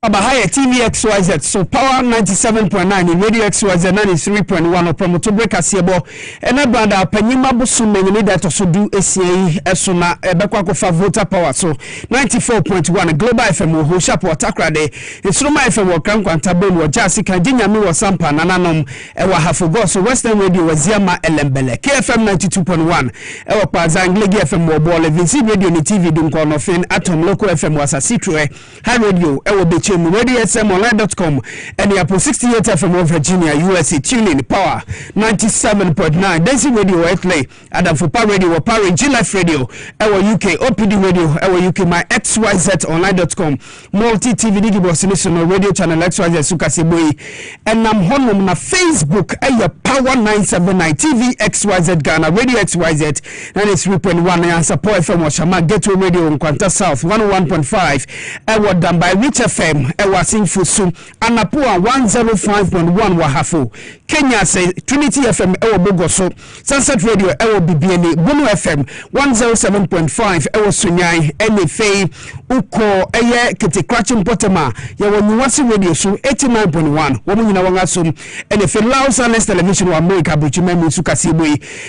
Abahaya TV XYZ, so Power 97.9 in Radio XYZ 93.1 or Promotobre Kasiebo and a brother Penima Busume that also do ACA Esuna Ebekwako for voter power so 94.1 Global FM who shop or Takrade it's Roma FM or Kankwantabo or Jessica Jinyami or Sampa Nananom Ewa Hafugo so Western Radio was Yama Elembele KFM 92.1 Ewa Pazanglegi FM or Ball Vinci Radio ni TV Dunkono Fin Atom Local FM was a Citroe High Radio Ewa Beche Radio SM online.com and the Apple 68 FM of Virginia, USA, tune in Power 97.9, Daisy Radio, Etley, Adam for Power Radio, Power G Life Radio, our UK, OPD Radio, our UK, my XYZ online.com, multi TV Digiboss National Radio Channel XYZ Kasiebo, and I'm home na Facebook, Power 979 TV XYZ Ghana, Radio XYZ 93.1, and support FM Washama, Gateway Radio in Quanta South 101.5, our done by Rich FM. Ewa Singfusu Anapua 105.1 Wahafo Kenya say Trinity FM Ewa Bogoso Sunset Radio Ewa BBNA Bono FM 107.5 Ewa Sunyai NFA Uko Eye Kete Krachim Potema Yawa Nuwasi Radio so 89.1 Woman Yina Wangasum NFA Laos Annes Television wa America Buchimemu Kasiebo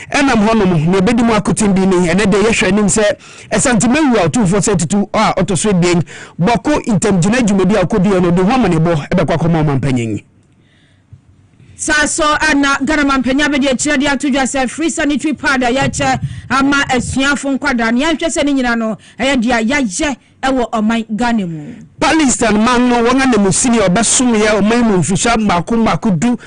Enam Honum Nebedimu Akutindini Enede Yesha Nimse Esantimewu 242 Otoswe Ding Bawku Intemjine Jumedi Kodio no de homane bo ebekwa koma mampanyin saso ana Ghana mampanya be de kire de atodwa se free sanitary pad ya che ama asuafo nkwada ne ahwe se ne nyina no eye dia yaje ewo oman Ghana mu Palestine man no wona ne musini obesum ye oman mu mfisha mako du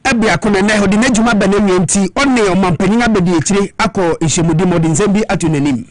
ebia ko ne ho de najuma bananwe nti onne omampanyin abedi kire akọ ehemudi modin zembi atunanim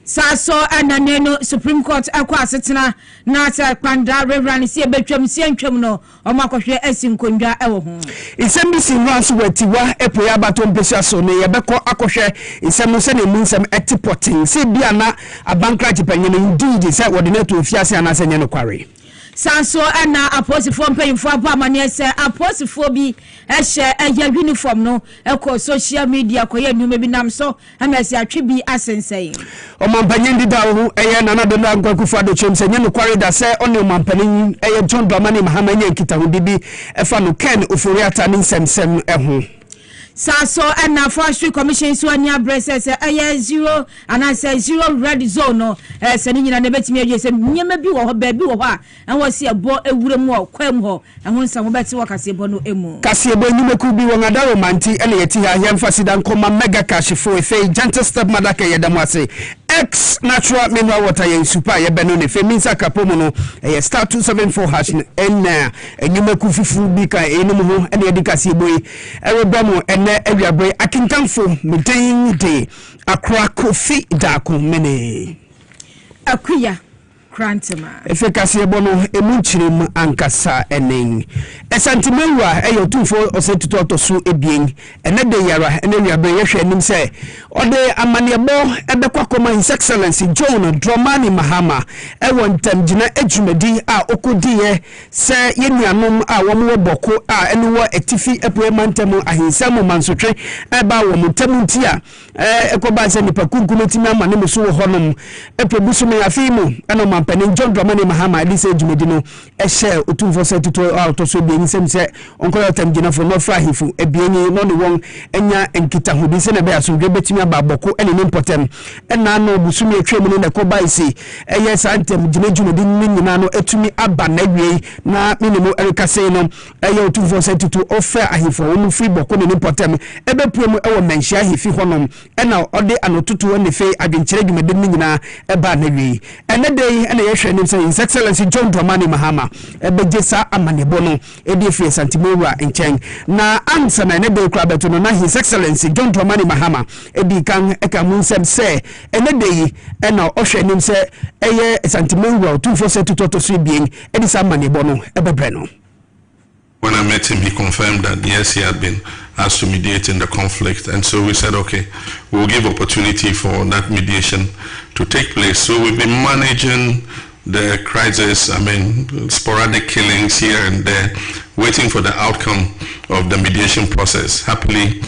Saso ananeno Supreme Court akwa asetena na ata kwanda reverend si ebetwam si antwam no omakohwe asinkondwa ewo ho isembisi nwanso watiwa epoya batom pesa so ne yebekọ akohwe isem se ne munsem etipotin si bia na abankra jipanyene ndidi se ordinate ofiase anase nye no kware Sanso ana aposifo mpanyimfo apamane se aposifo bi ehye uniform no eko social media koye nnuma bi nam so amesi atwe bi asensei omampanyindi dawo eye nana do na nkwakufa do chemse nye no kware da se one omampanin eye John Dramani Mahamanya nkitahudi bi efa no Ken Oforiata ni nsemsem eho Saso and na Forestry Commission so anya breast say 0 and say 0 red zone no sani nyina na betimi aje say nyema bi wo ho ba bi wo ho a en wo se ebo ewurem ho kwam ho en ho nsam beti wo Kasiebo no emu Kasiebo nyumeku bi wo ngadaro manti ene yeti ha yemfa sidan koma mega cash for efe gentle step madaka yedam ase X natural mineral water yen super ye beno ne fe minsa kapomo no star 274 hash en nyumeku fifu bi ka enum ho ene yedi Kasiebo erebamo ene ewiabre akintanfo medin de akra kofi dako mene akuya Krantema efe Kasiebo no emunchirim ankasa enen esantimewa eyotufo osetuto so ebien ene de yara ene wiabre yehwe nim se ode amanebo ebekwa koma his excellency John Dramani Mahama ewon tamgina ejumedi a okodiye se yenuanom a womo boko a ene wo etifi epoemantem ahinsam mansotwe eba wo mutamnti a ekoba se nipa kunkumetimi amane muso wo honom eprobusume afimu eno Panin John Dramani Mahama this ejumedi no ehye otumfo se tuto auto so bi nsem se onkoyo tamgina fo no frahifu ebienyi no ne won enya enkitahudi se na be asodwe betimi ababoko ene ne importem ena no busumi atwem no ne koba isi eye santem gina jumedi nyina no etumi aba na wie na minimo erikase no eye otumfo se tuto ofa ahifo wo free boko ne importem ebepuem ewo menhia ahifi honom ena ode anotutu ne fe adwenkyere jumedi nyina eba na wie ene dey ene yehwe nim say his excellency John Dramani Mahama ebejesa amanebo no edi free santimewa enchen na answer na ne dey kra beto no na his excellency John Dramani Mahama edi kan ekamunsem se ene dey ena ohwe nim say eye santimewa 247 tutoto so bien edi sa amanebo no ebebre no. When I met him, he confirmed that yes, he had been asked to mediate in the conflict, and so we said, okay, we'll give opportunity for that mediation to take place. So we've been managing the crisis, sporadic killings here and there, waiting for the outcome of the mediation process. Happily,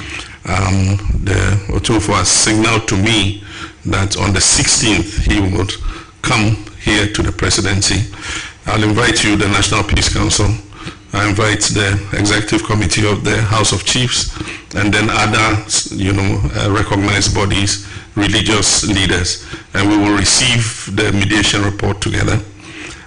the Otofo has signaled to me that on the 16th he would come here to the presidency I'll invite you, the National Peace Council. I invite the Executive Committee of the House of Chiefs, and then other, recognized bodies, religious leaders, and we will receive the mediation report together,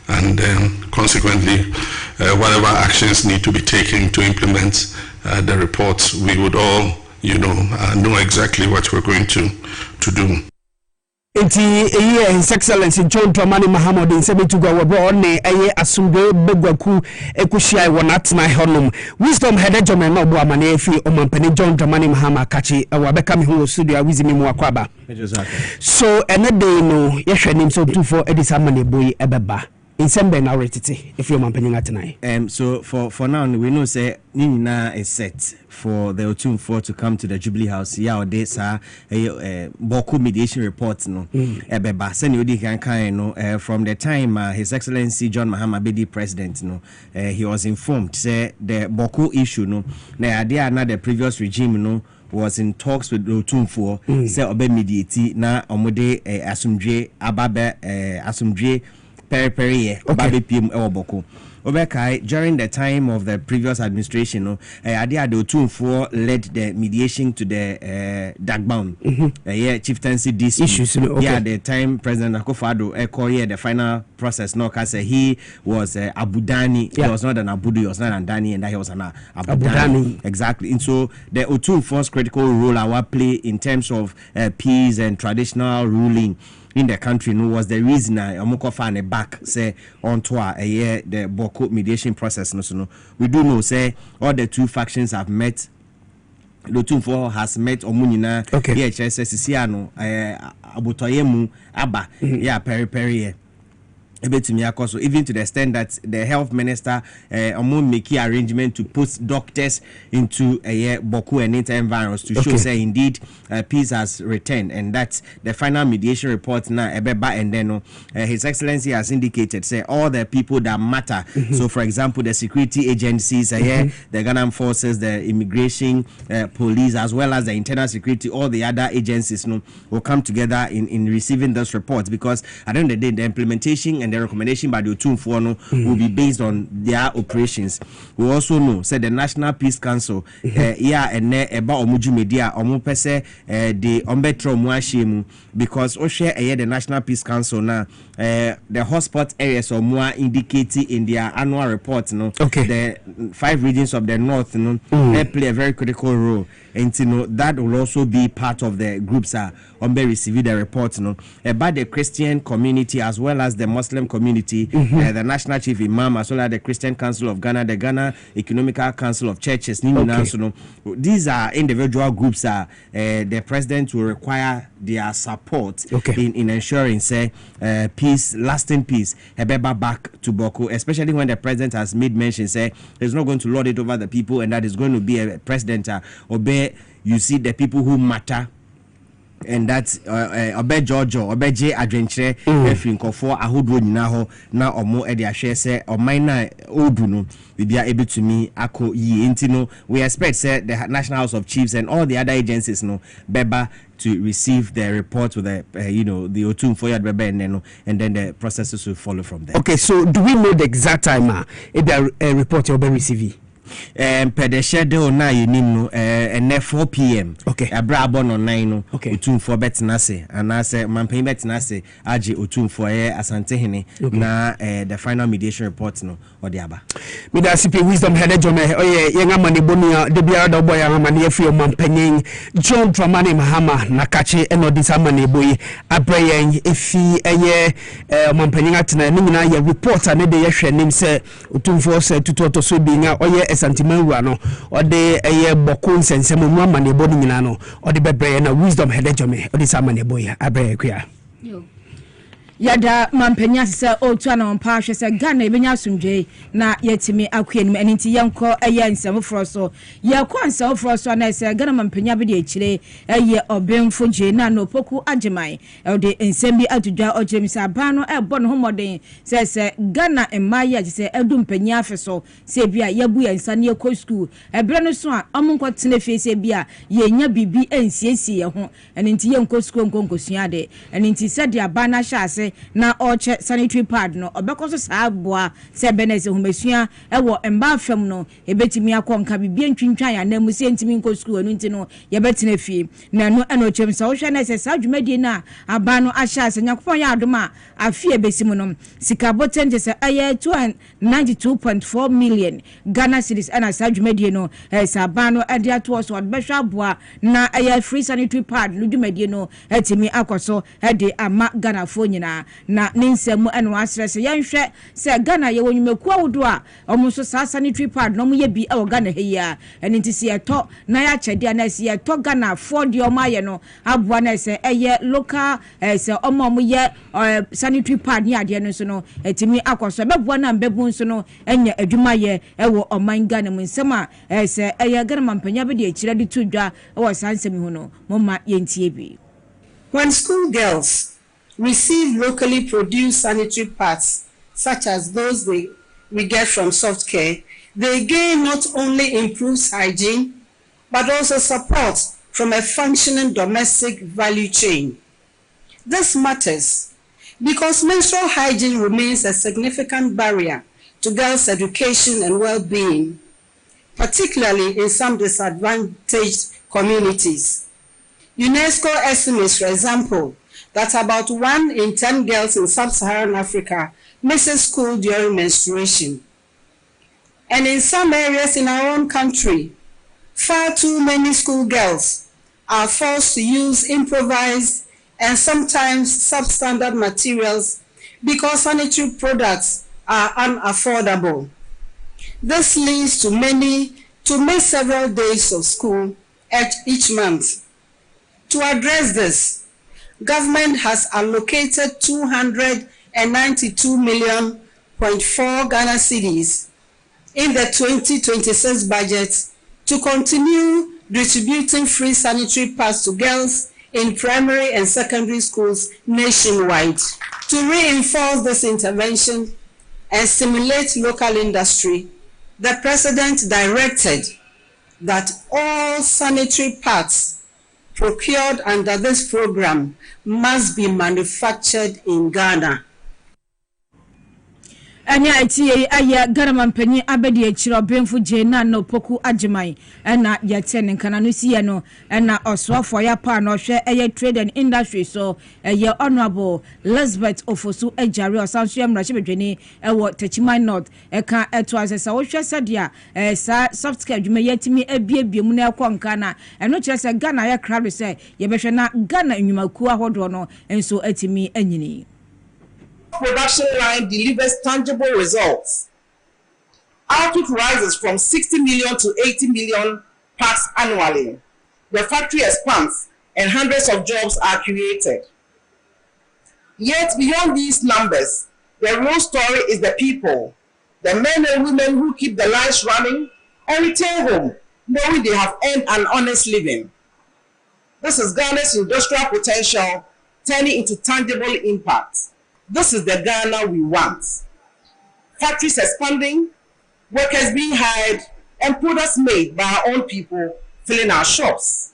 and then consequently, whatever actions need to be taken to implement the reports, we would all, know exactly what we're going to do. His Excellency John Dramani Mahama in Sebituga were on a Asumbe Bawku Ekushia Wanatna Honum. Wisdom had a German Nobu Amanefi Omampeni John Dramani Mahama Kachi, a Wabekam who studio Wizimi Mwakwaba. So, and a day no, Yashanim so 24 Edisamani boy Ebeba. In Sembe now retiti if you're mamping tonight. So for now we know say Nina is set for the Otumfo to come to the Jubilee House. Yeah, or this Bawku mediation report no. Ebeba send you can from the time His Excellency John Mahama Bedi president no, he was informed say the Bawku issue no. Now there the previous regime no was in talks with Otumfo say obe mediate na omode asumdwe ababe asumdwe Peri Babipim Bawku. Obekai during the time of the previous administration, no, Adia do 2-4 led the mediation to the Dagbound, chieftaincy dispute. Yeah, the time President Akufo-Addo the final process. No, cause he was Abudani. He was not an Abudu, he was not an Dani, and that he was an Abudani. Exactly. And so the 2-4's critical role our play in terms of peace and traditional ruling in the country was the reason I back say onto the Bawku mediation process. No, we do know say all the two factions have met. The Otumfo has met Omunina. Okay. Yeah, Sisiano, Abutoyemu, Abba. Yeah, Peri. Even to the extent that the health minister making arrangement to put doctors into Bawku and inter-environs to show say indeed peace has returned, and that's the final mediation report now. And then His Excellency has indicated say all the people that matter. So for example, the security agencies, the Ghana forces, the immigration, police, as well as the internal security, all the other agencies will come together in receiving this report, because at the end of the day, the implementation and the recommendation by the Otumfo will be based on their operations. We also know say the National Peace Council and eba omuju media omu pese the ombetro muashemu, because the National Peace Council now the hotspot areas or more indicated in their annual report the 5 regions of the north they play a very critical role, and that will also be part of the groups receiving the report about the Christian community as well as the Muslim community, the National Chief Imam, as well as the Christian Council of Ghana, the Ghana Economical Council of Churches. These are individual groups the president will require their support in ensuring say peace, lasting peace, back to Bawku, especially when the president has made mention say he's not going to lord it over the people, and that is going to be a president obey you see the people who matter. And that's Obe Jojo, Obe J Adventure, Finkofo, Ahudu Naho, now or more Edia share say, or minor Oduno, we be able to me, Ako Yi Intino. We expect say the National House of Chiefs and all the other agencies Beba to receive the report with the the Otumfo Beba and then the processes will follow from there. Okay, so do we know the exact time the report you'll be receiving? Per the schedule na no and 4 p.m. Okay. Abrabo no 9 no. Okay. Otumfo betinase and I say mampen betinase aje Otumfo asantehene na the final mediation report no odiaba. Me da CP wisdom headed John yenga mani bonia de biara do boy amani afio mampen John Dramani Mahama na kache eno disamani boy abrayen efi mampen atena ni nyina ye report na de ye hwe nim se Otumfo se tutoto so bi nga Santimanwa no or de Bawku nsensem mu amane bo ni nyina no or de bebre na wisdom hedejome or de samane boy abre kwa yo yada mampenya se otu na mpa hwe se Ghana ebenya asumdwe na yetimi akwanim enti yenko nsem froso yakwa nsem froso na se Ghana mampenya bi de akire obemfo je na no poku agemai de nsem bi atudwa ojemisa aba no ebo no homoden se Ghana emaya se edu mpenya afeso se bia yabu yansa ne ekọ school ebre no so a omonko tene fe se bia yenya bibi ensiesie ho enti yenko school nkonkosua de enti se de aba na hya ase ase na oche sanitary pad no obekoso saa boa se benese humesua ewo emba fam no ebetimi akonka bibia ntwintwan ya na musie ntimi nko school anu nti no ye betena fie na no eno chemsa wo hwe na se saa dwumadi na aba no ahya ase nyakopon ya adoma afie besimu no sika botente se aye 292.4 million Ghana cedis ana saa dwumadi no sa aba no ade ato so odbehwa boa na aye free sanitary pad no dwumadi no etimi akoso ede ama Ghana fo nyina na ninsemu eno asrese yenhwe se Ghana ye wonwumeku awudo a omuso saa sanitary pad no mu ye bi e Ghana heya eni ntisi eto na ya chede na si eto Ghana for de omaye no aboa na se eye local se omo ye sanitary pad ni ade no so no etimi akoso beboa na mbebu so no enya adwumaye ewo oman Ghana mu nsema se eye Ghana mampanya be de akira de tudwa ewo sansemi hu no moma yentie bi. When school girls receive locally produced sanitary pads, such as those we get from soft care, they gain not only improved hygiene, but also support from a functioning domestic value chain. This matters because menstrual hygiene remains a significant barrier to girls' education and well-being, particularly in some disadvantaged communities. UNESCO estimates, for example, that about 1 in 10 girls in sub-Saharan Africa misses school during menstruation. And in some areas in our own country, far too many schoolgirls are forced to use improvised and sometimes substandard materials because sanitary products are unaffordable. This leads to many to miss several days of school each month. To address this, government has allocated 292.4 million Ghana cedis in the 2026 budget to continue distributing free sanitary pads to girls in primary and secondary schools nationwide. To reinforce this intervention and stimulate local industry, the President directed that all sanitary pads procured under this program must be manufactured in Ghana. Anya iti aya Ghana mampani abedi echiro benfu jena no poku ajimai ena yeten nkana no siye no ena oswafo ya pa no hwe eye trade and industry so eye honorable Elizabeth Ofosu Ejare osanso ya mrache bedweni ewo Techimai North eka eto asesa wo hwe sadia sa software dwuma yetimi ebiebie mu na ekọ na eno kire se Ghana ya crowd se ye behwe na Ghana enwumaku ahodo no enso etimi anyini. Production line delivers tangible results. Output rises from 60 million to 80 million parts annually. The factory expands and hundreds of jobs are created. Yet beyond these numbers, the real story is the people, the men and women who keep the lines running and return home, knowing they have earned an honest living. This is Ghana's industrial potential turning into tangible impact. This is the Ghana we want. Factories expanding, workers being hired, and products made by our own people filling our shops.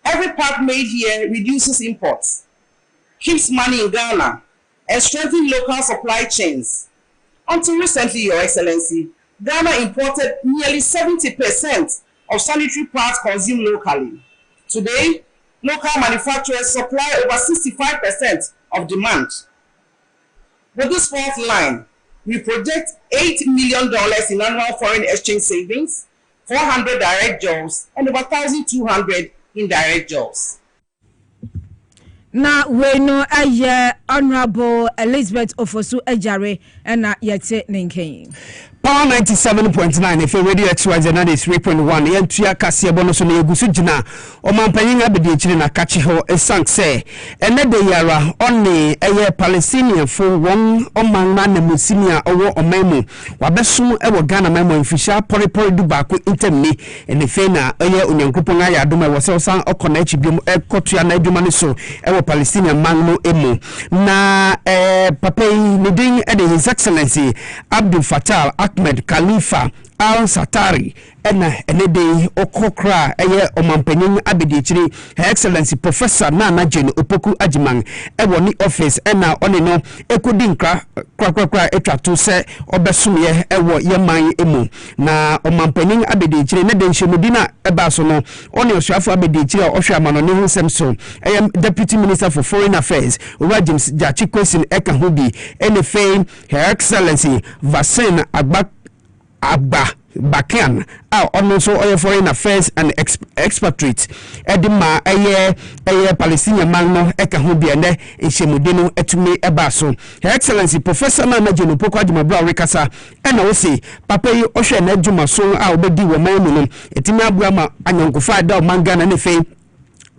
Every part made here reduces imports, keeps money in Ghana, and strengthens local supply chains. Until recently, Your Excellency, Ghana imported nearly 70% of sanitary pads consumed locally. Today, local manufacturers supply over 65% of demand. With this fourth line, we project $8 million in annual foreign exchange savings, 400 direct jobs, and over 1,200 indirect jobs. Na we no aye Honorable Elizabeth Ofosu Ejare na yete nenken. Power 97.9 if radio XYZ na 3.1 yentua Kasiebo no so na egusu gina o mampanyin abedi ekire na kache ho esank se ene de yara oni eye Palestinian fo won o manna na musimia owo omemu wabeso ewo Ghana memo infisha poripori du Bawku intermi ene fe na eye onyankopon aya adoma wo se osan okona echibiom ekotua na adwuma ne so ewo Palestinian manno emu na papay leading His Excellency Abdul Fattah Ahmed Khalifa Sanitary ene dey okokra eye omampanyin abedichiri Her Excellency Professor Nana Jane Opoku Ajiman ewo ni office ena one no ekodi nkra krakrakra etwato se obesumye ewo yeman emu na omampanyin abedichiri ne de nhemudina eba so no one osuafo abedichiri ohwe amano ne hu so Deputy Minister for Foreign Affairs James Jachikosin eka hobi ene fame Her Excellency Vasen Agba Bakian also Foreign Affairs and Expatriates Edima Palestinian Magno Eka Hubiane in Shemudino Etumi Ebaso. Her Excellency Professor Nana Jane Opoku Ajiman Bra Rekasa and also Papa Osha Nejuma so Obedi Womamuno Etimia Buama Anyankufa da Mangana Nefe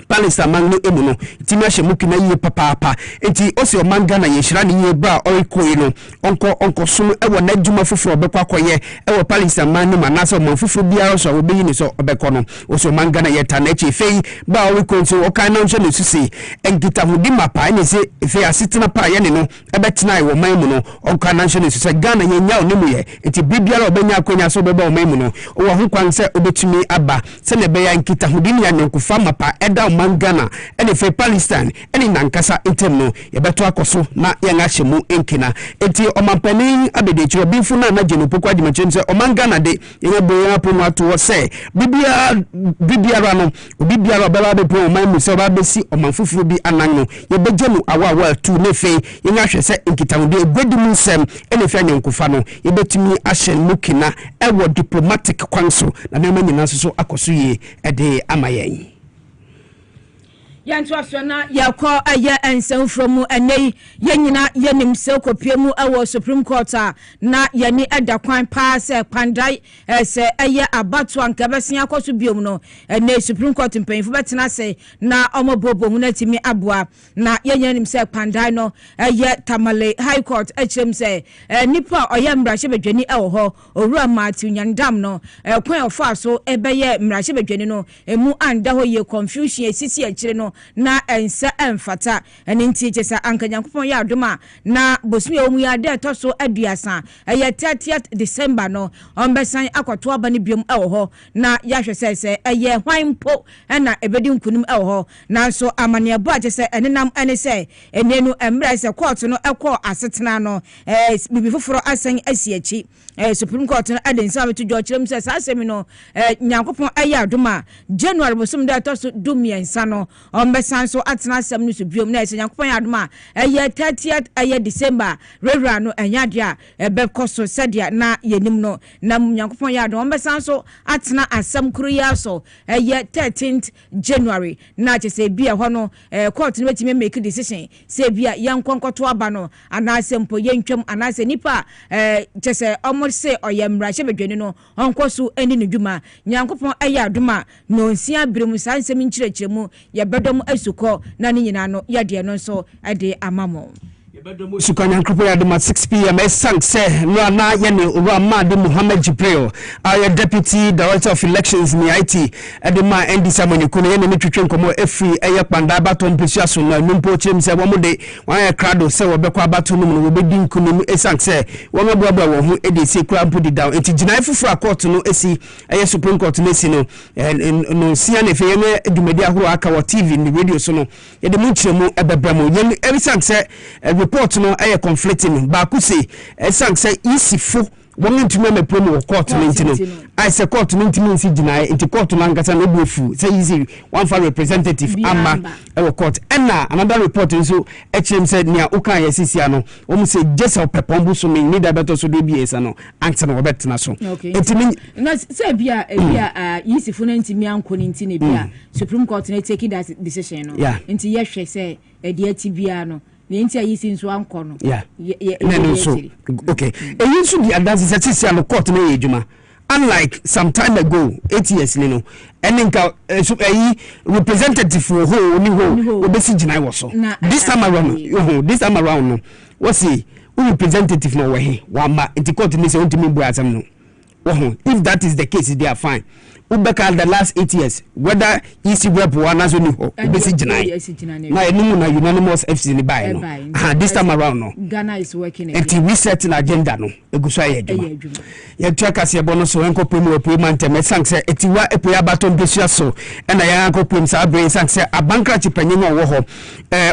Palestine mangno emuno timia shemuki na yiye papa enti osi o mangana ye hira ni ye bra orikoyi no onko sum ewo na djuma fufuro obekwa akoye ewo Palestine mangno manase o manfufuro biara so obeyi ni so obekọ no osi o mangana ye ta na echi fei ba oriko o kan na nhwe ne susi enkita hudi mapa ne se fei asitina pa ye ne no ebetena wo manmu no onka na nhwe ne susi Ghana ye nya onemu ye enti bibiara obenya akonya so obeba o manmu no wo ho kwan se obetumi aba se ne be ya enkita hudi ni anyankufa mapa eda Mangana ene fe Palestine ene nankasa etemno yebeto akoso na yenga hemu enkina enti omampanin abedechiro binfu na Jane Opoku Ajiman chense omangana de yenga boya pono ato se bibiara no bibiara baba be pro man mu se ba besi omanfufuru bi anan yebejemu awa tu ne fe yenga hwese enkitawde egwedimu sem ene fe anyankufa no yebetumi ahyen mukina ewo diplomatic kwanso na nema nyina so akoso ye ede amayen yantu afena yakọ aya ensem from enei yenyina yenim se kopiemu awo Supreme Court na yeni edakwan pa se pandai se eye abatu anka besia akoso biom no enei Supreme Court mpanfo betena se na omobobo hu natimi aboa na yenyenim se pandai no eye Tamale High Court echem se nipa oye mrahye bedwani ewo ho owura Matthew Nyandam no kwan ofa so ebeye mrahye bedwani no emu anda ho ye confusion esisi akire no na ensa emfata eni ntie se ankanyankopon ya adoma na bosmi omu ya de toso aduasa eye 30th December no ombesan akoto abani biom ewo ho na ya hwese se eye hwanpo na ebedi nkunum ewo ho na so amane abo agese enenam ene se enenu emra se court no ekọ asetena no bibi foforo asan asiachi Supreme Court no adensa beto jochirem se asemi no nyankopon aya adoma January bosum de toso dumiensa no ombesan so atena asem no so biom na ese nyankopon ya adoma eye 30th eye December rewra no enyadia ebekoso sedia na yenim no na nyankopon ya adoma ombesan so atena asem kuru ya so eye 13th January na chese bia ho no court no betime make decision se bia yankonkoto aba no ana asempo yentwem ana se nipa chese se oyemrahye bedwani no onkoso eni nedwuma nyankopon aya adoma no nsia biremu sansem nkyirechiremu yebedom asuko na ni nyina no yade no so ade amamo Sukanya nkrupo ya duma 6 p.m. Esang se na yene Ramadi Muhammad Jibril our Deputy Director of Elections ni IT edema ndisa mwenye kuno yene mitwetwe nkomo efri eye panda abato mpesua so na numpo chem se womude wan krado se wobekọ abato no no wobedi nkunum esang se womabuabua wo hu edesi kura mpudi down enti jinai fufura court no esi eye Supreme Court no esi no no sia ne fe yene edumedi ahoro aka wo TV ni radio so no yede mu kyeremu ebebramo yene esang se report no aye conflicting Bawku say esang say isifo won ntumi me promo court no I say court no ntumi nsi gina enti court no angasa no bufu say easy one for representative ama e court na another report nso echem say nia ukan yesisia no o say jesa pepombu so me need better so do biesa no ansa no obetena so enti na say bia isifo no ntumi anko ni ntini bia Supreme Court na take that decision no enti yehwe say edi ati bia no Ninti ayisi nso anko no so okay eyinsu di adanse setisi alo court na yejuma unlike some time ago 8 years ni no enenka representative ho ni ho obesi ginai wo so this time around no what's he representative no we wa ma enti court ni se ontimi bu asem no if that is the case they are fine. Ubeka the last 8 years whether easy rep one as only basic genai na enu na unanimous FC ni buy no this time around no Ghana is working again we set an agenda no eguso aye adwuma ye tua Kasiebo no so enko pemu appointment me sank say etiwa epoya baton besua so na ya enko pem sa brain sank say abankra chipanyin wo ho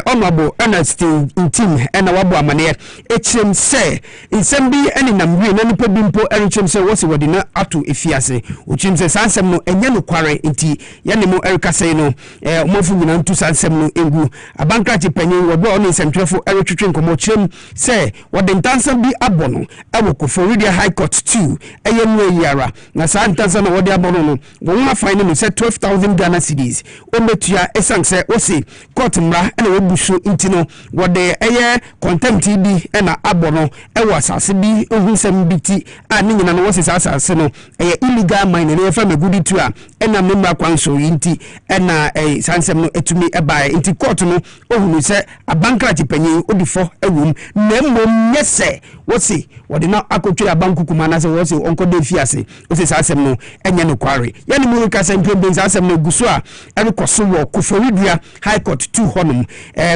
honorable Ernest in team na wabo amane echem say insem bi eni namwe na nipa bimpo erichem say wo se wodi na ato efiase ochim say sansem no enye no kware nti ya ne mo erika say no omofu nyina ntu sansem no engu abankra chipanyin wo bo no sentwefo eritwetwe nkomo chem say wodi ntansem bi abono ewo ko Forestry High Court 2 eye no yara na santansa no wodi abono no wo ma fine no say 12,000 Ghana cedis o metua esan say o say court mra na wo buso nti no wodi eye contempt bi na abono ewo asase bi ohunsem biti a ne nyina no wo say asase no eye illegal mine na efa megudi tu a na memra kwanso yinti na sansem no etumi eba nti court no ohunu say abankra chipanyin odifo ewum na mmom nyese wo say wodi na akotwe abanku kumana say wo say onko de fiase wo say asem no enye no kware yani mu ka say mpembe asem no guso a erikoso wo ko Forestry High Court 2 honum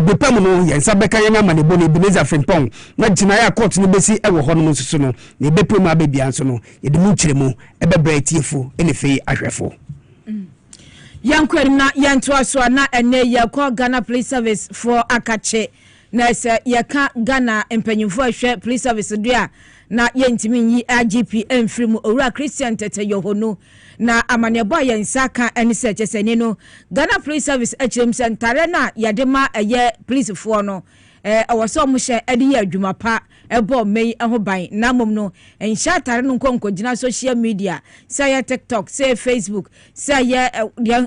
bepam no yensa beka yenya manebo ne Beneza Frimpong na gina ya court no besi ewo honum susu no ne bepem abebia nso no yede mu kyeremu ebebra tiefo ene fei ahwefo yankwerim na yanto aso na ene yakọ Ghana Police Service for akache na se yaka Ghana empanyimfo ahwe Police Service dua na yentimi yi IGP enfrimu owura Christian Tete Yohono na amanebo yensaka eni se cheseni no Ghana Police Service achirem sentare na yadema eye police fo no awoso mo hye edi ya adwuma pa ebo mei ho ban na mom no enhya tare no nkonko gina social media say ya TikTok say Facebook say ya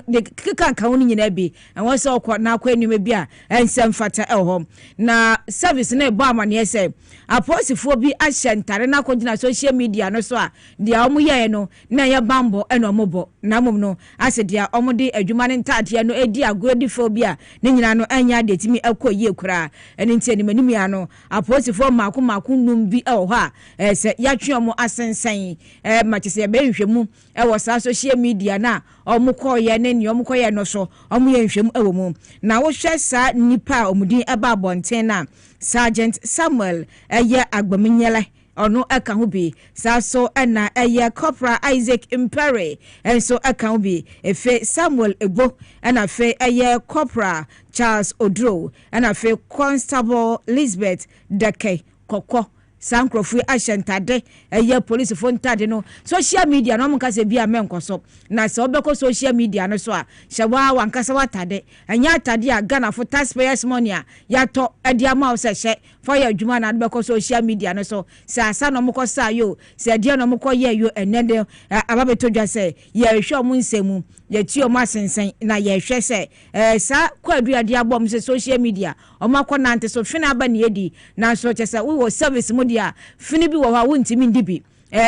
de kika kan woni nyina bi enwoso okọ na akọ enum bi a ensem fata ehom na service na ebo amane say aposifo bi ahye ntare na akọ gina social media no so a dia omo ye no na ya bambo eno omobo na mom no ase dia omo de adwuma ne ntade no edi agodi fo bi a ne nyina no anya de timi akọ ye kura nti animanim ya no aposifo mako num bi e ho a se ya twa asensen machese be nhwemu e wo sa social media na omuko ye ne ni omuko ye no so omu ye nhwemu e wo mu na wo hwe sa nipa omudin e ba bonten na Sergeant Samuel eye agbaminyele ono aka ho bi sa so na eye Corporal Isaac Impere enso aka ho bi efe Samuel Ebo na fe eye Corporal Charles Odro na fe Constable Elizabeth Deke Koko sankrofui ashentade eye police phone tade no social media no monka se bia menkoso na se obeko social media no so a hyewa wankasa watade anya atade a Ghana for taxpayers money a yato ediama o se hye for ya adwuma na beko social media no so se asa no moko sa yo se dia no moko ye yo enede ababetodwa se ye hwe omu nsemu ye ti omu asensen na ye hwe se sa kwadu ade abom se social media omakọ nante so fina ba ne edi na so chese we wo service mu dia fini bi wo ha wontimi ndibi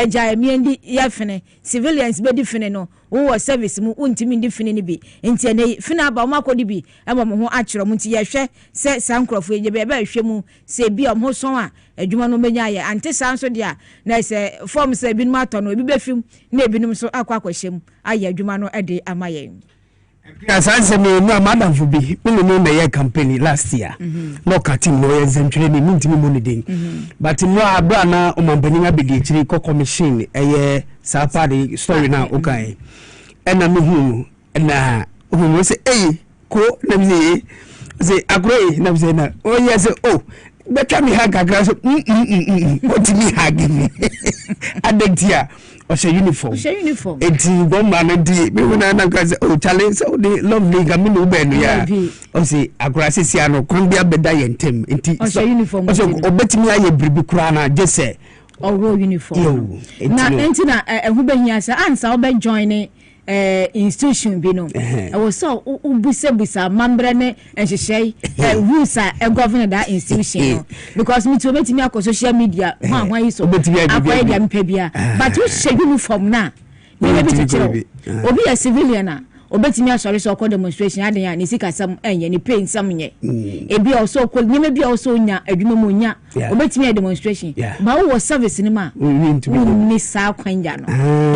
ja emiendi ya fini civilians be di fini no wo service mu wontimi ndi fini ni bi enti ne fina ba omakọ di bi ema mo ho akiro mu nti ye hwe se sankrofo ye be hwe mu se bi om ho son a adwuma no menya ye ante sanso dia na se form se bi no atono ebi be fim na ebi num so akwakwahye aye adwuma no ede amaye As I said, no, madam for be, no, my company last year. No cutting, no, as in training, money ding. But no, I brought now on my Beninga Bidi, commission, a year, Sapadi story now, okay. And I'm who, and who will say, hey, co, let me say, agree, and I'm saying, oh, yes, oh. But can me hug a grass? What do me hugging me? I think here. Or uniform. It's one man and the when oh challenge so the lovely gamino ben ya. O say agrasisiano kwambia bedai entem enti uniform. So obetimi aye bribi krana just say or uniform. Na enti na hu behia say ansa obe join institution bi no I was so ubisa mambre ne enhyehyey rules a govern that institution because me to betimi akọ social media hwan yi so akọ dia mpa bia but we shey uniform na me be teacher obi a civilian obetimi asori so ko demonstration adan ya ni sika sam enye ni pain sam nye ebi also ko nyeme bi also nya adwuma mu nya obetimi demonstration ba wo service ni ma ni sa kwanja no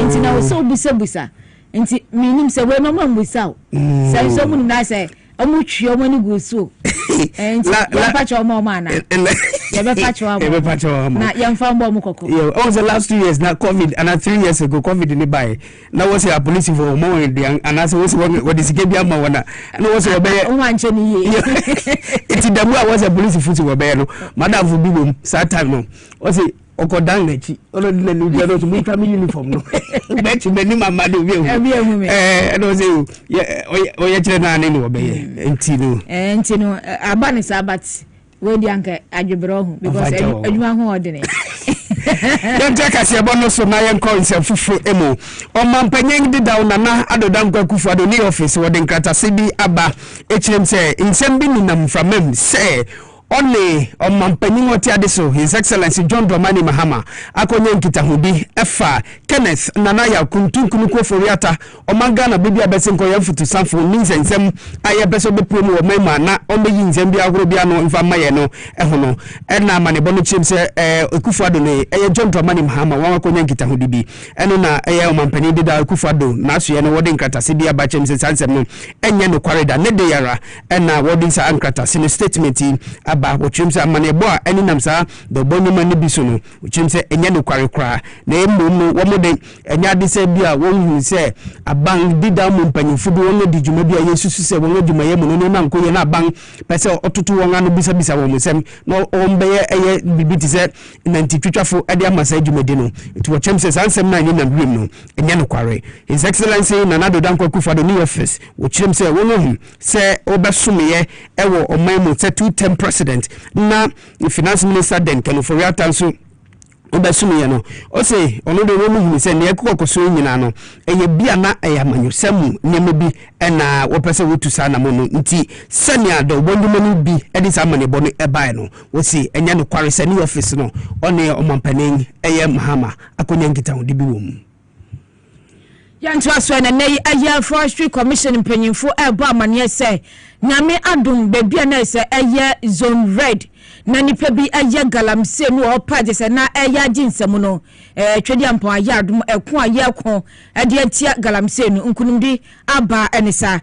enti na wo so busa enti minim se we mama mbusa o sai so mu na say amu twi o mani go so enti ya pa cho mo ma na ya be pa cho na ya mfa mbo mu kokko was the last 2 years na covid and 3 years ago covid ni buy na was a police for mo and as was what is gebia ma wana na was obey o wan che ni ye enti damu was a police foot obey no madam fu bibom that time no was okodan nachi already na ni dia no so make me uniform no bet me ni mama de we no say o ye kire na ni no obey enti no abani sabat we di anka adwebro hu because adwuma hu odene Dr. Kasiebo no so na yen call himself fufu emo o mampanyen di down na adodan kwakufu ado ni office wo de nkratase bi aba echirem se nsem bi ninam from mem say only on mampanyin oti ade so His Excellency John Dramani Mahama akonye nkitahudi efa Kenneth Nanaya kuntunkunu ko foriata o manga na bibia bese nko yamfutu sanfo ninsensem aye bese obeprom wo mema na o meyi nsem bia agoro bia no mfa maye no ehono na amane bono chim se ekufuado ne eye John Dramani Mahama wa akonye nkitahudi bi eno na eye o mampanyin dida ekufuado na aso ye no wode nkratase bia ba chim se sansem no enye no kwarida ne de yara na wode sa ankratase no statement aba ochimse amane bo a eni namsa do bonima ne biso no ochimse enye no kwarekra na emu wo mode enya de se bia wo hu se aban dida mu mpanyimfu do won di djuma bia yesusu se won djuma ye mu no na nkoye na aban pese ototo won anu bisa wo musem no ombeye eye bibiti se 90 twitwafo ade amasa djuma de no to ochimse sansem na nyina brim no enye no kware His Excellency Nanado Dankwa Kufado ni office ochimse won hu se obesumye ewo omamu se 2-term president na finance minister den Kanu Foriata nso obesumi no o say ono de wo mu se ne ekokoso nyina no eye bia na eye amanyosam nyema bi na wo pese wotu sa na mo no nti senia do bondumani bi edi sa mane bo no ebae no wo say enya no kware se ni office no one omampanen eye Mahama akonya nkita ho de bi wo mu yantu aso na nei aya Forestry Commission mpanyimfo ebo amane se nyame adum bebia na se eye zone red na nipa bi aya galamse no opaje se na aya jinsem no twedi ampa aya adum eko aya ko ade atia galamse no nkunumdi aba enisa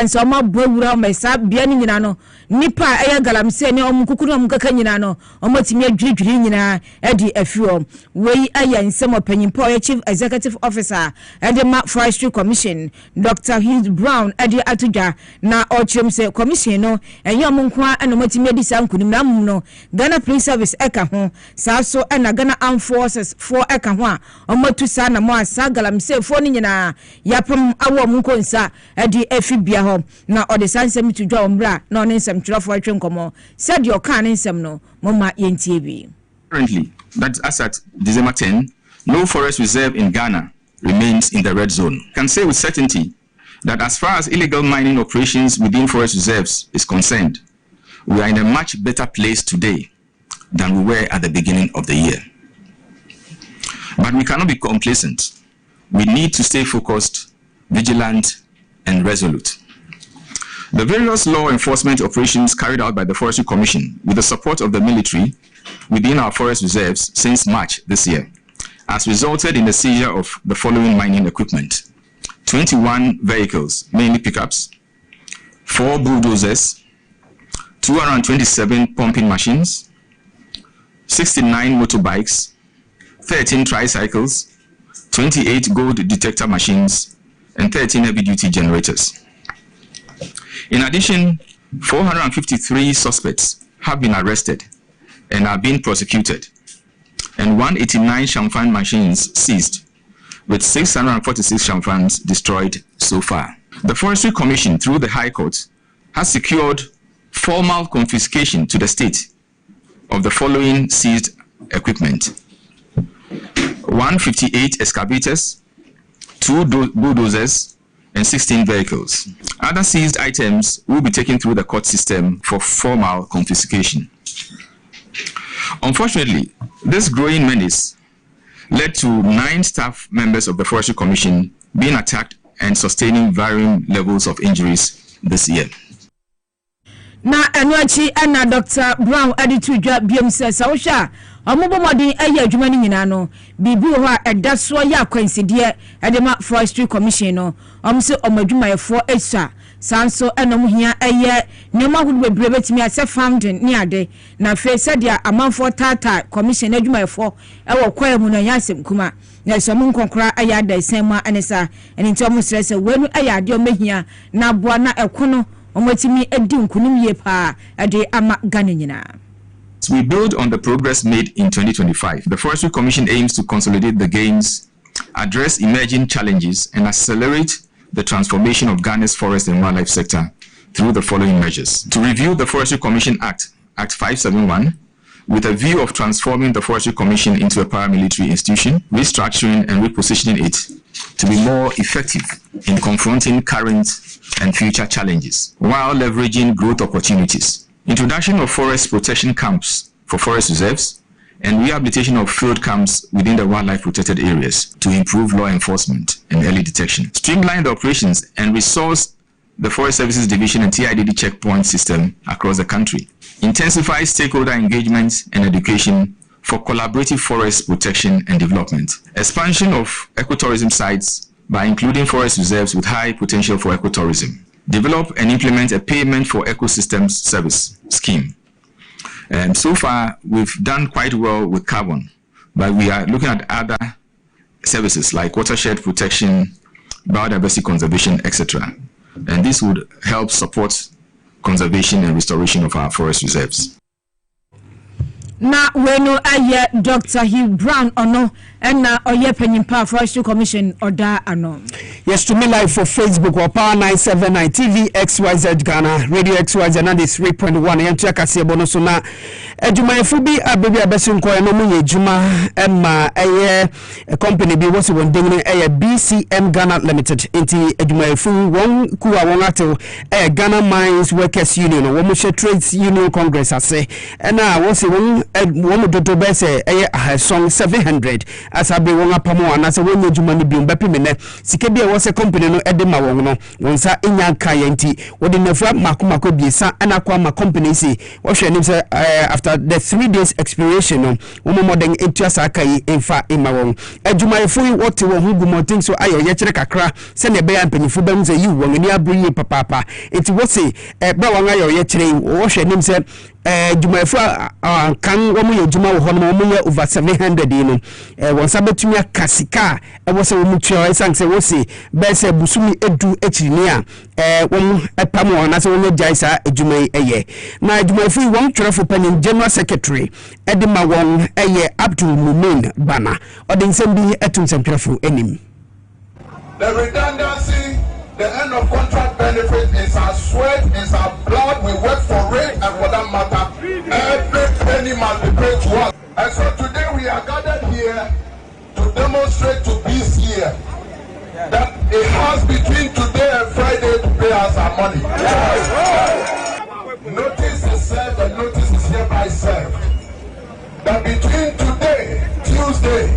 nse oma bowura omesa bia ni nyina no nipa aya galamse ne omkukuru omkaka nyina no omotimi adwidwiri nyina edi afiom wei aya nsem opanyimpa oya Chief Executive Officer ede ma Forestry Commission Dr. Hugh Brown ede atudwa na ochimse commission no eyom nkoa anomotimi edi sankunim na no Ghana Police Service eka ho sa so na Ghana Armed Forces for eka ho a omatu sa na mo asa galamse fo ni nyina yapam awo munkonsa edi afibia ho na ode sansem tudwa ombra na one nsem twrafo atwe nkomo said your kan nsem no moma yentie bi. Currently, that's as at December 10, no forest reserve in Ghana remains in the red zone. Can say with certainty that as far as illegal mining operations within forest reserves is concerned, we are in a much better place today than we were at the beginning of the year. But we cannot be complacent. We need to stay focused, vigilant, and resolute. The various law enforcement operations carried out by the Forestry Commission with the support of the military within our forest reserves since March this year has resulted in the seizure of the following mining equipment: 21 vehicles, mainly pickups, 4 bulldozers, 227 pumping machines, 69 motorbikes, 13 tricycles, 28 gold detector machines, and 13 heavy-duty generators. In addition, 453 suspects have been arrested and are being prosecuted, and 189 champagne machines seized, with 646 champagnes destroyed so far. The Forestry Commission, through the High Court, has secured formal confiscation to the state of the following seized equipment: 158 excavators, 2 bulldozers, and 16 vehicles. Other seized items will be taken through the court system for formal confiscation. Unfortunately, this growing menace led to 9 staff members of the Forestry Commission being attacked and sustaining varying levels of injuries this year. Na enuachi na Dr. Brown aditudwa biem se sawosha omobomodi eye adwuma ni nyina no bibi ho a eda so ya kwansidie edema Forestry Commission no omse omadwumayefo esa sanso enom hia eye nema hudu bebre betimi ase founding ni ade na fe sadia amanfo tata commission adwumayefo ewo kwa mu na yasem kuma na so mun konkora aya ada sema anesa enti omo stress wenu aya ade omehia na boa na ekono omwetimi edi nkunum ye pa ade ama Ghana nyina. As we build on the progress made in 2025, the Forestry Commission aims to consolidate the gains, address emerging challenges, and accelerate the transformation of Ghana's forest and wildlife sector through the following measures. To review the Forestry Commission Act, Act 571, with a view of transforming the Forestry Commission into a paramilitary institution, restructuring and repositioning it to be more effective in confronting current and future challenges, while leveraging growth opportunities. Introduction of forest protection camps for forest reserves and rehabilitation of field camps within the wildlife protected areas to improve law enforcement and early detection. Streamline the operations and resource the Forest Services Division and TIDD checkpoint system across the country. Intensify stakeholder engagement and education for collaborative forest protection and development. Expansion of ecotourism sites by including forest reserves with high potential for ecotourism. Develop and implement a payment for ecosystems service scheme. And so far, we've done quite well with carbon, but we are looking at other services like watershed protection, biodiversity conservation, etc. And this would help support conservation and restoration of our forest reserves. Na weno aye Dr. Hugh Brown ono na oye penyimpa Forestry Commission oda ano. Yes, to me live for Facebook or Power 979 TV XYZ Ghana Radio XYZ 93.1 yantua Kasiebo no so na adwumayefo bi abebi abeso nko no mu ye dwuma emma eye company bi wo se won dingni eye BCM Ghana Limited enti adwumayefo won kuwa won atew Ghana Mines Workers Union wo mo she Trades Union Congress ase na wo se won dodo be se eye song 700 asabe won apamo anase won adwuma ni bi mbepemene sike bi e se company no edema won no wonsa enya nka yenti wodi nafua makomako biesa ana kwa ma company si wo hwe nim se after the 3 days expiration no wo modern etuasa akai emfa ema won adwumayefo wote wo hu gumotin so ayo ye kire kakra se ne be ya mpanyifo bam se yi won ni abruye papa enti wo se bra won ayo ye kire wo hwe nim se adwumayefo kan wo mo ye dwuma wo hono mo ye over 700 no won sabetumi akasika wo se wo mutua esanse wo se be se busumi edu echirini a won epamo na se won jaisa adwumai eye na adwumayefo won twerefo panin General Secretary edema won eye Abdul Mumin Bana odin sembi etum semtwerefo enim. The redundancy, the end of contract benefit is our sweat, is our blood. We work for it, and for that matter, every penny must be paid to us. And so today we are gathered here to demonstrate to this year that it has between today and Friday to pay us our money. Notice is served and notice is hereby served. That between today, Tuesday,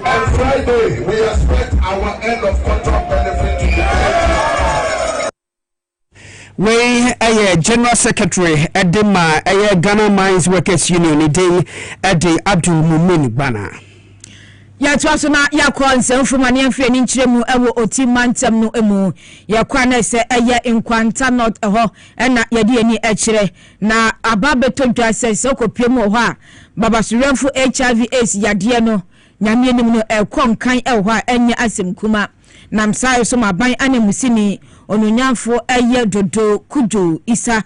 and Friday, we expect our end of contract benefit to be paid. We General Secretary Edema Ghana Mines Workers Union day Ede Abdul Mumin Bana. Ya twaso na yakwa nsɛmfo mane amfie ni nkyeremu ewo otimantem no emu yakwa na se eye nkwanta not ho na yede ani ɛkyerɛ na ababeto dwa se okopiem ho a babasuremfo HIV/AIDS yade no nyame anim no ɛkɔnkan ɛho a ɛnya asɛm kuma na msae so maban anemusini onunyanfo eye dodo kudu isa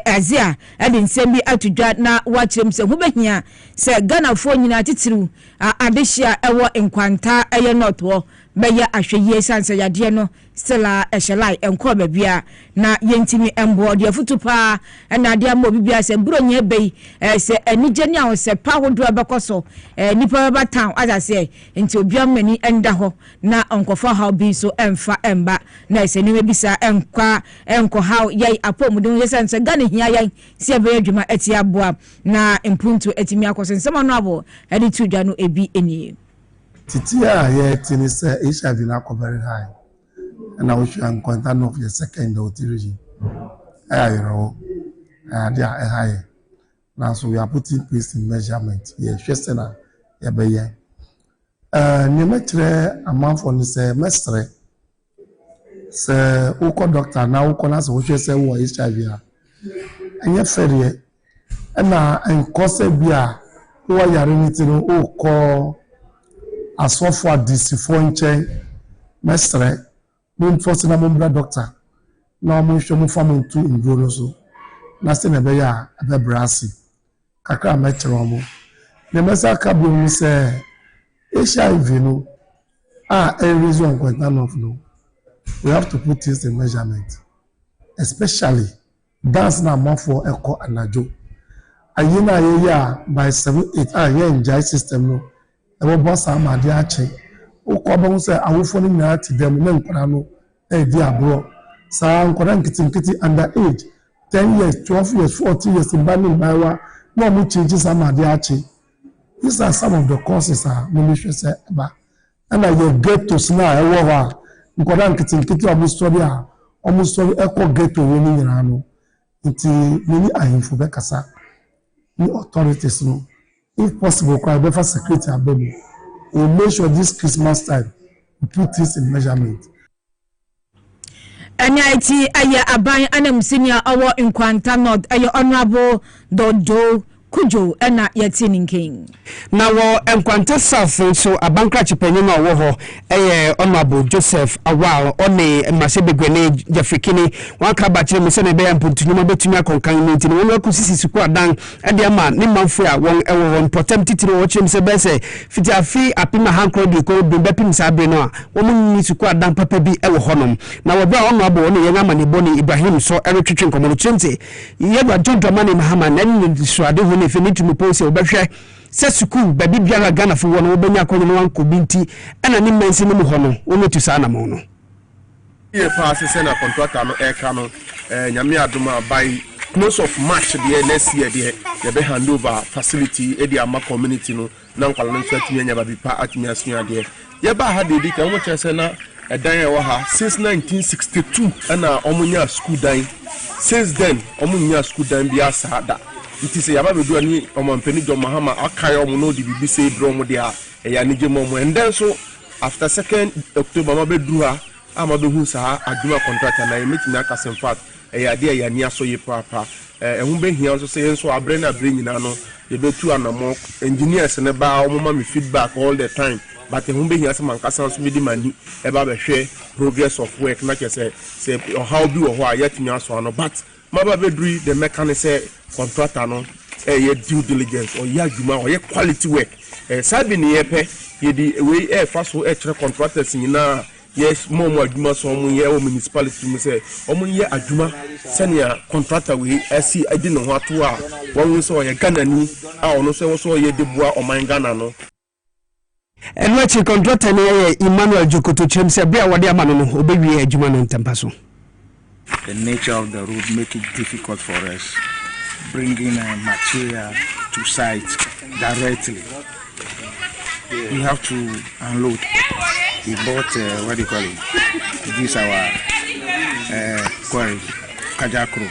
azia ade nsɛm bi atodwa na wakyerem se hobehia se Ghana fo nyina titiru adehia ɛwɔ nkwanta eye notwo bɛyɛ ahwɛyie sanse yade no stella eshelai enko babia na yentimi embo de afutu pa na de am obibia se bronya bei se anigye ne a se pa hodo abekoso nipa ba town azase enti obia mani enda ho na onkofo how bi so emfa emba na se ni bisa enko how yai apomudun yesanse Ghana hia yai se be adwuma ati aboa na impunto etimi akoso nsema no abo edi tudwa no ebi eni Titia ye tinise HIV na very high. and I wish you am content of your second authority. They are high. Now, so we are putting place in measurement. Yes, Chestena, Yabaye. Nemetre, a month on the mestre. Sir, Oko doctor, now Oko as we say, who is HIV. And yet, Ferry, and Cosse Bia, who are Yarinitino, who call a software DC4 chain, mestre, moon forcing a mumbra doctor. Now, we show me from 2 in Bronoso. Nothing a bear, a brassy. Kakra metromo. The messa cabin say, HIV no. A reason quite none of no. We have to put this in measurement. Especially, dance now more for echo and a joke. A year by 7-8 year in Jai system no. A boss am a diache. O Cobon say, I will follow me at them, men prano, a dear bro. Sam Koran under age 10 years, 12 years, 40 years in banning by one. No more changes are madiachi. These are some of the causes are malicious eba. And I will get to snare over Nkodan Kitty almost story echo get to winning rano. Until many are in Fubekasa. The authorities know. If possible, cry better security baby. We'll make sure this Christmas time we put this in measurement. NIT aya aban anam senior awo inkwanta not aya honorable Dodo Kujo ena yetinin king na wo enkwanta south so abankra chipanyin na wo ho honorable Joseph Awal one masebegwene Jafrikini wan ka ba kire me se ne be ampuntunu ma betumi akonkan ni ntini won akusisi suku adan e de ama ne manfo a won won potem titiri wo kire me se be se fitiafi apima hankro de ko be bepim sabre no a won ni suku adan papa bi e wo honom na wo bra honorable one ye ngama ne boni Ibrahim so eretwetwe nkomo chente ye ba John Dramani Mahama na ni suade ho ne finitu mu pose obehwe se suku baby biara Ghana fo won obenya akonye no anko binti ana ni mensi no mu hono won tu sa na mo no ye pass se na contractor no eka no nyame adoma by close of March the next year the be hand over facility e the ama community no na nkwala no twatimi anya ba bi pa atimi asua de ye ba ha de di ka wo chese na edan e wo ha since 1962 ana omunya school dan since then omunya school dan bi asada it is yaba be do ani omampeni John Mahama akai omo no di bibi say drum de a ya nije momo and then so after 2nd October ma be do ha amado hu sa aduma contractor na emeti na kasem fat ya de ya ni aso ye papa ehun be hia so say so abre na abre nyina no ye be tu anamo engineers ne ba omo ma me feedback all the time but ehun be hia se man kasa so me di mani e ba be hwe progress of work na ke say how bi wo ho a yetimi aso ano but maba bedri the mechanic contractor no ye due diligence or ya juma or ye quality work sabi ni ye pe ye di we fa so chere contractors nyina yes momo adwuma so mo ye o municipality mu say o mo ye adwuma senior contractor we asi adi no ho ato a won so ye Ghana ni a ono so ye de boa o man Ghana no enwachi contractor ni ye Emmanuel Jokoto chemse bia wode amano no obewie adwuma no ntempa so. The nature of the road make it difficult for us bringing material to site directly. We have to unload. We bought what do you call it? This is our quarry, Kajakro.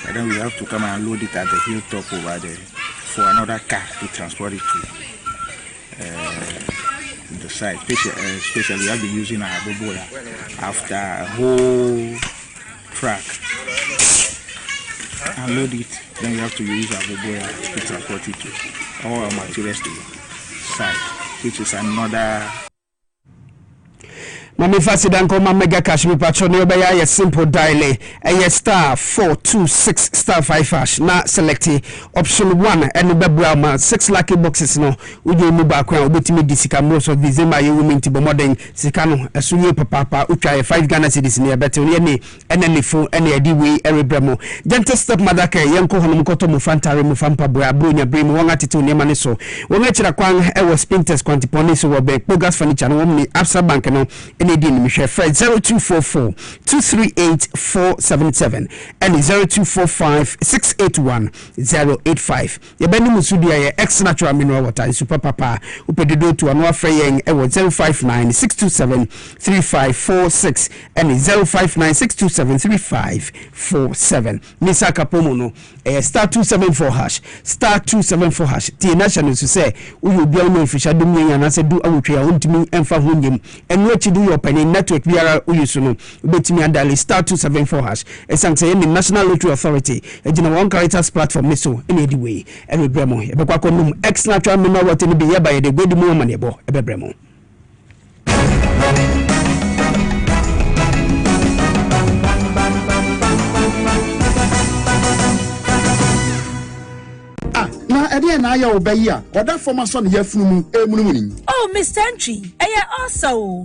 And then we have to come and load it at the hilltop over there for another car to transport it to the site. Especially we have been using our bobola after a whole track. Unload it, then we have to use our bobola to transport it to all our materials to site, which is another. Mami fasi danko ma mega cash mi patro ne obeya ye simple dial star 426 star 5 na select option 1 and bebra ma 6 lucky boxes no ujo mu ba kwa obetimi disika most of December ye women ti modern sika no eso ye papa utwa ye 5 Ghana cedis ne bete ne ne enene phone ene edi we erebramo gentle step madaka yenko hono mkoto mu fantare mu fampa bra bronya brem won atete ne mane so won akira kwan e was spinters quantipone so wo be bogus furniture no won ni Absa bank no di ni hwe fred 0244 238 477 and 0245 681 085 ye bani musudu ya ex natural mineral water super papa upedodo to anwa freyen e 059 627 3546 and 059 627 3547 Misa Kapomo no star 274 hash star 274 hash the national to say we will be on official domain and say do awutwe ontimi emfa honyem enu echi do your penny network biara uyusu no betimi andale star 274 hash esanse the National Lottery Authority ejina one characters platform so in any way every bremo ebekwa konum ex natural mineral water ni be ye by the gbedi mu amanebo ebebremo na ede na aya obayi a oda forma so na yafunu mu emunumuni. Oh Mr. Entry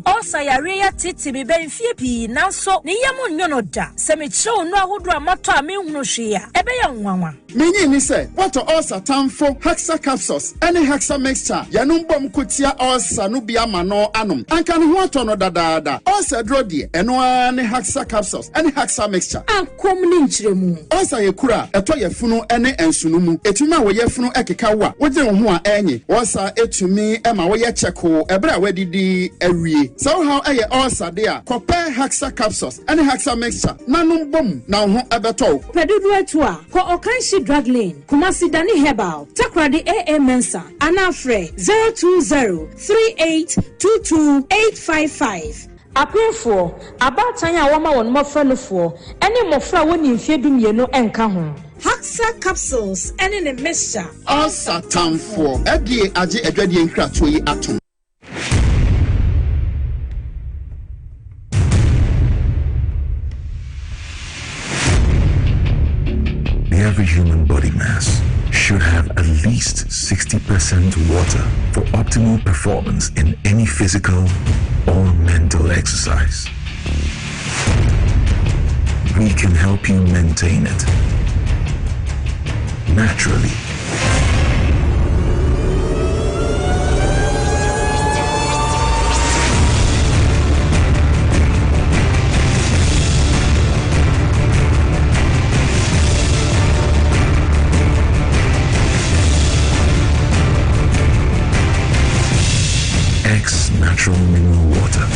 also yare ya titi be benfie pi nanso ne yam nyono da se me chew no ahodo amato a me hunu hwe a ebe ya nwanwa menyi ni se what also tamfo hexa capsules any hexa mixture yanum bom kotia also no bia ma no anom anka ne ho ato no dadaada also dro de eno ne hexa capsules any hexa mixture akom ni nchiremu also yekura eto yefunu ene ensunumu etuma wo yefunu ekeka wa woje ho a enye also etumi ema wo ye cheko ebra wadidi awie so how eye also de a kope hexa capsules any hexa mixture nanum bom na ho ebeto pedudu etu a ko okanshi drug lane Kumasi Dani Herbal Takradi AA Mensa Anafre 02038228855 Apefo abatanya wama won mofranofo ene mofra woni mfiedum enka ho Haxa capsules ene ne mixture also tamfo edi age adwadie nkrato yi atom. Every human body mass should have at least 60% water for optimal performance in any physical or mental exercise. We can help you maintain it naturally. Natural mineral water.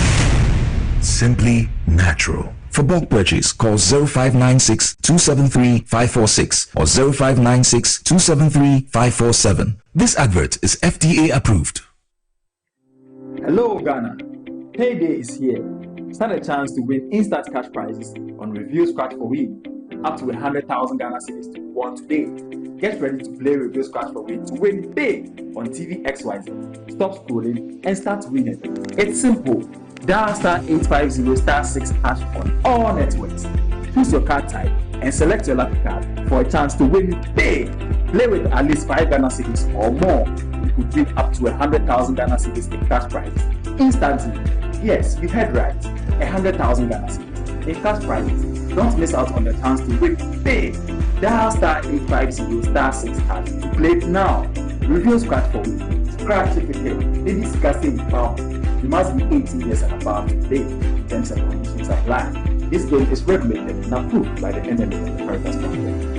Simply natural. For bulk purchase, call 0596 273 546 or 0596 273 547. This advert is FDA approved. Hello, Ghana. Payday is here. Stand a chance to win instant cash prizes on Review Scratch for Win. Up to 100,000 Ghana cedis to be won today. Get ready to play Review Scratch for Win to win big on TV XYZ. Stop scrolling and start winning. It's simple. Dial star 850 star 6 hash on all networks. Choose your card type and select your lucky card for a chance to win big. Play with at least 5 Ghana cedis or more. You could win up to 100,000 Ghana cedis in cash prizes instantly. Yes, you heard right. 100,000 Ghana cedis in cash prizes. Don't miss out on the chance to win big. Dial star 850 star 6 hash to play now. Review Scratch for Win. Scratch certificate. Maybe scarcity pound. You must be 18 years and above to play. Terms and conditions apply. This game is regulated and approved by the NMA and the Caritas Foundation.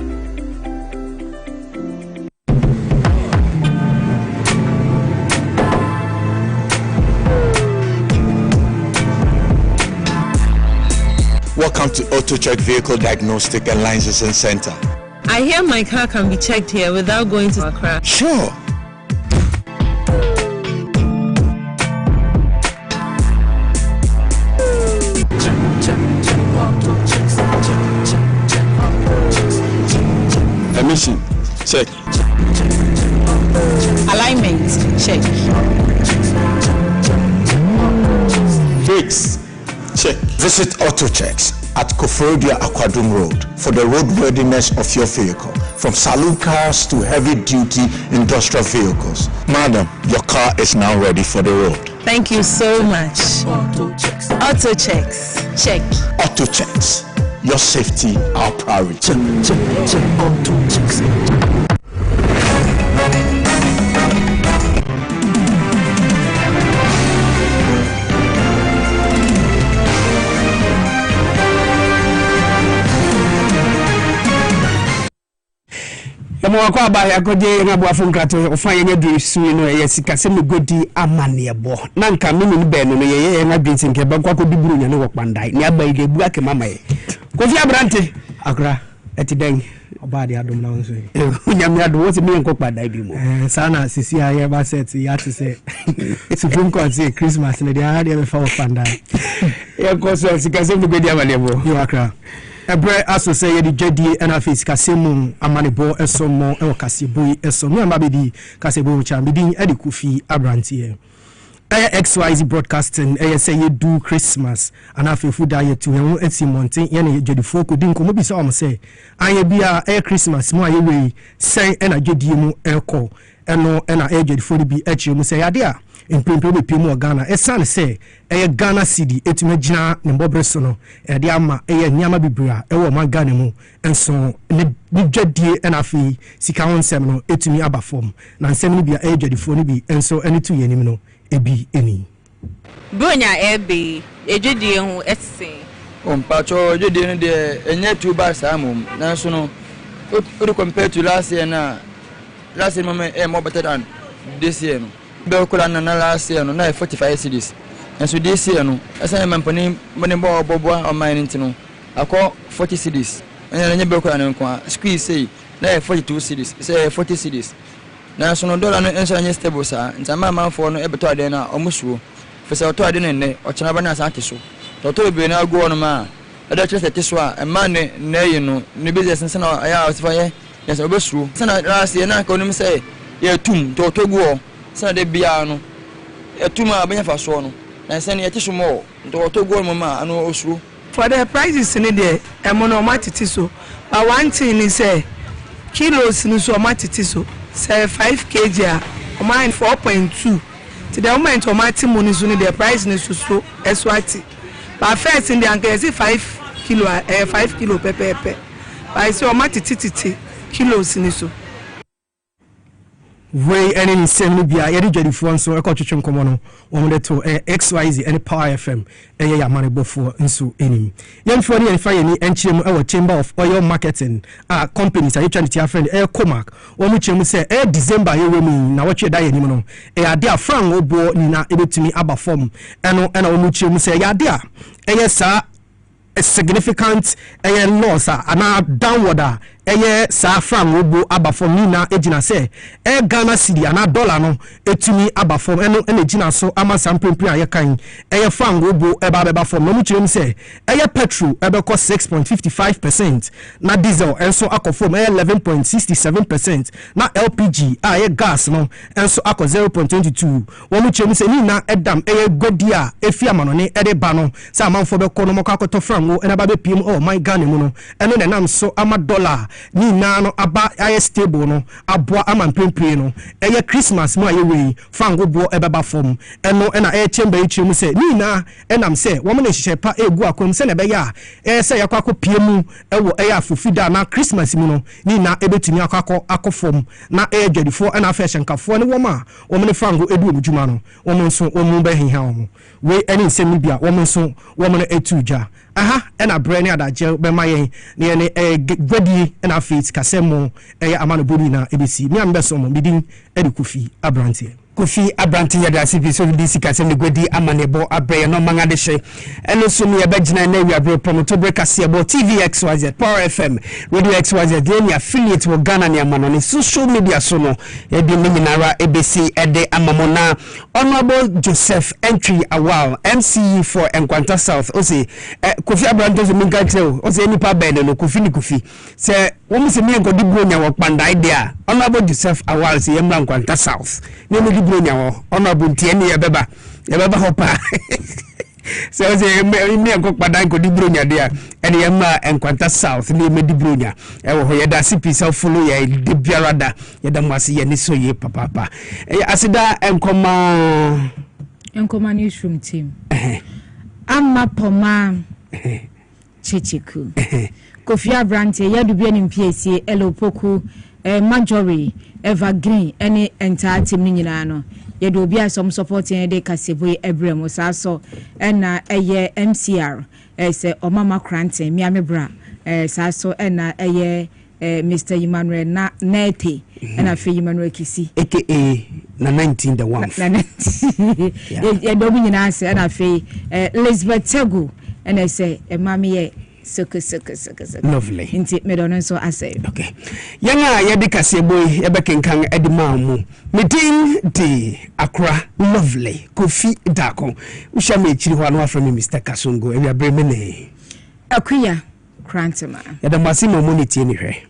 Welcome to AutoCheck Vehicle Diagnostic and Licensing Center. I hear my car can be checked here without going to Accra. Sure. Emission, check. Alignment, check. Brakes, check. Visit AutoChecks at Koforidua Aquadum Road for the roadworthiness of your vehicle, from saloon cars to heavy-duty industrial vehicles. Madam, your car is now ready for the road. Thank you so much. AutoChecks, check. AutoChecks, your safety, our priority. Check, AutoChecks. Omo akwa aba ya koje nga bo afun krato ofa ye nyadu su no ye sika se me godi amane bo na nka me ni be no ye nga dwenti nke ba kwa ko diburu nya no wokpandai ni aba ide bu ake mama ye Kofi Abrante akra etiden oba de adom na nso nyame ado wo se me nko kpadai bi mo sana sisi aye ba set ya to say Supreme Court say Christmas na dia de be fa wokpandai ye ko so sika se me godi amane bo yo akra Ebre aso say ye di jedi na face Kasemu amanebo esomo e Kasiebo esomo ma be di Kasiebo cha be di e di Kofi Abrante XYZ broadcasting say you do Christmas and afi food diet to him eti monten ye na jedi fo ko din ko mo bi say o mo say anye bia Christmas mo aye we say e na jedi mu eko eno e na jedi fo bi e chi mu say ade a impempe be pemu Ghana esan say Ghana city etuma gina ne mbobreso no de ama nyama bibira e wo man Ghana mu enso ne dwadie na afi sika wonsem no etumi aba form na nsem no bia dwadifo no bi enso ene tu yenim no ebi eni Bronya ebe ejodie hu etse Pacho ejodie no de enye two bars amom na so no o compare to last year mama more better than this year no Bawku na last year no na 45 cities and so this year no asa mampani money bobo on mine ntino akọ 40 cities and Bawku na nko squeeze say na 42 cities say 40 cities na so no dollar no enso anya stable sa ntama manfo no ebeto ade na omusuo fese oto ade ne ochana ba na asante so to be na go no ma ade chese teso a ma ne yi no ne business nse na aya osifa ye yes obesuo sana last year na ka onim say ye tum to go sana de bia no etuma abenya fa so no na sana ye tisho mo to go mo ma anu osuo for the prices in there emono matiti so but one thing is say kilos ni so matiti so say 5 kg a mine 4.2 to the moment o mati money so the price ni so eswati but first in the anke say 5 kilo 5 kilo pepe but say o matiti kilos ni so way any same bia ye di fo nso e ko twetwe nkomo no wo de to XYZ any Power FM ya manebofo nso enim yemfo ne yemfa ye ni enchirem e wo Chamber of Oil Marketing companies are trying to friend Comac wo mu chemu say December ye we mu na wo twe da ye nim no ade a frank obo ni na ebetumi aba form eno wo mu chemu say ya ade a sa a significant loss and downward sa franc obo aba form ni na ejina say Ghana cedi and dollar no etumi aba form eno ejina so ama sampempre aye kan franc obo eba form no mu chirem say petrol ebeko 6.55% na diesel enso akọ form 11.67% na LPG gas no enso akọ 0.22 wo mu chirem say ni na edam godia efi amano ne ede ba no say amanfo beko no moko akoto franc o ena ba be pm my Ghana mu no eno na nam so ama dollar ni na no aba aye stable no aboa amampempre no Christmas mo aye we frango bo ebeba form eno na chamber echi mu se ni na enam se wo mo na hihye pa egu akom se na be ya se yakwa pie mu ewo afofida na Christmas mu no ni na ebetumi akọ form na dwadifo na afa hyenkafo ne wo ma wo mo ne frango edu omujuma no wo mo nso wo mo be hiha wo we eni nsem bia wo mo nso wo mo na etuja ena brand adaje be mayen ne gwadi ena fit Kasemu amano bodi na ebesi mi ambe so mo bidin edi Kofi Abrante ya da CP so disi Kasemu gwadi amanebo abre no mangade hye eno so mi ebegina na wi abre promoter Kasiebo TV XYZ Power FM Radio XYZ the affiliate wo Ghana ne amano ne social media so no e di minara ebesi ede amamona Honorable Joseph Entry Awal MCE for Enkwanta South o say Kofi Abrante so minga tell o say nipa ben no Kofi say wo mi se mi enko di bronya wo kpanda idea Honorable Joseph Awal say yemra Enkwanta South ne mi di bronya wo Honorable tie ne yebeba hopa so say me enko kpanda enko di bronya dia ene yemra Enkwanta South ne me di bronya e wo ye da CP self follow ye de biarada ye da mwase ye ne so ye papa asida enkoma newsroom team amma poma chechiku Kofi Abrante ya dubia ni MPC Elopoku Majori Evergreen any entire team ni nyina no ye do bia some supporting de Kasiebo Ebrem so na MCR say omama Krante miame bra so na Mr. Emmanuel Nete and afi Emmanuel Kisi aka na 19 the one yeah domi nyina ase and afi Elizabeth Tego and I say mami soko lovely inti me don so ase okay yanga ye de Kasiebo ye be kenkan edima mu medin de Accra lovely Kofi Dako usha me chiri ho anu afra me Mr. Kasongo e abre me ne akuya krantema ya da masi mo moniti ni hwe